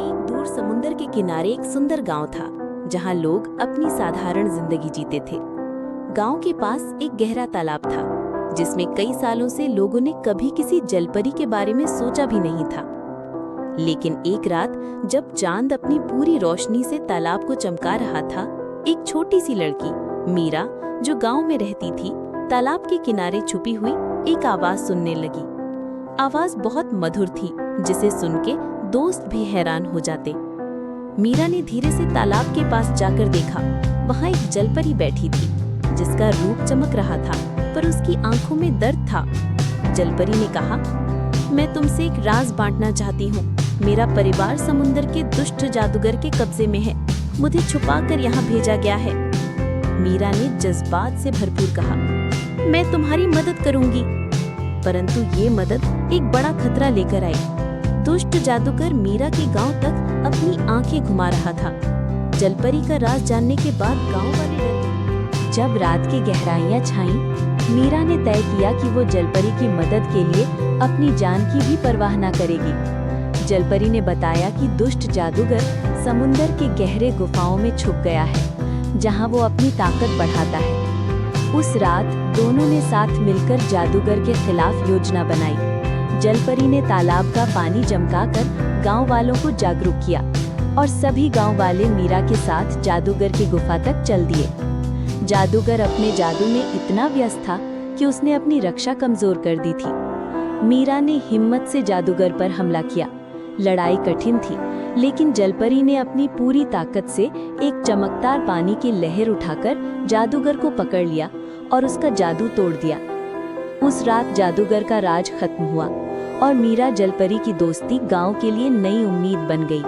एक दूर समुंदर के किनारे एक सुंदर गांव था, जहां लोग अपनी साधारण जिंदगी जीते थे। गांव के पास एक गहरा तालाब था, जिसमें कई सालों से लोगों ने कभी किसी जलपरी के बारे में सोचा भी नहीं था। लेकिन एक रात जब चांद अपनी पूरी रोशनी से तालाब को चमका रहा था, एक छोटी सी लड़की मीरा, जो गांव में रहती थी, तालाब के किनारे छुपी हुई एक आवाज सुनने लगी। आवाज बहुत मधुर थी, जिसे सुन के दोस्त भी हैरान हो जाते। मीरा ने धीरे से तालाब के पास जाकर देखा। वहां एक जलपरी बैठी थी, जिसका रूप चमक रहा था, पर उसकी आंखों में दर्द था। जलपरी ने कहा, मैं तुमसे एक राज बांटना चाहती हूँ। मेरा परिवार समुंदर के दुष्ट जादूगर के कब्जे में है। मुझे छुपाकर यहाँ भेजा गया है। मीरा ने जज्बात से भरपूर कहा, मैं तुम्हारी मदद करूंगी। परंतु ये मदद एक बड़ा खतरा लेकर आई। दुष्ट जादूगर मीरा के गांव तक अपनी आंखें घुमा रहा था। जलपरी का राज जानने के बाद गांव वाले डरे। जब रात की गहराइयां छाईं, मीरा ने तय किया कि वो जलपरी की मदद के लिए अपनी जान की भी परवाह न करेगी। जलपरी ने बताया कि दुष्ट जादूगर समुंदर के गहरे गुफाओं में छुप गया है, जहां वो अपनी ताकत बढ़ाता है। उस रात दोनों ने साथ मिलकर जादूगर के खिलाफ योजना बनाई। जलपरी ने तालाब का पानी जमकाकर गांव वालों को जागरूक किया और सभी गांव वाले मीरा के साथ जादूगर की गुफा तक चल दिए। जादूगर अपने जादू में इतना व्यस्त था कि उसने अपनी रक्षा कमजोर कर दी थी। मीरा ने हिम्मत से जादूगर पर हमला किया। लड़ाई कठिन थी, लेकिन जलपरी ने अपनी पूरी ताकत से एक चमकदार पानी की लहर उठाकर जादूगर को पकड़ लिया और उसका जादू तोड़ दिया। उस रात जादूगर का राज खत्म हुआ और मीरा जलपरी की दोस्ती गांव के लिए नई उम्मीद बन गई।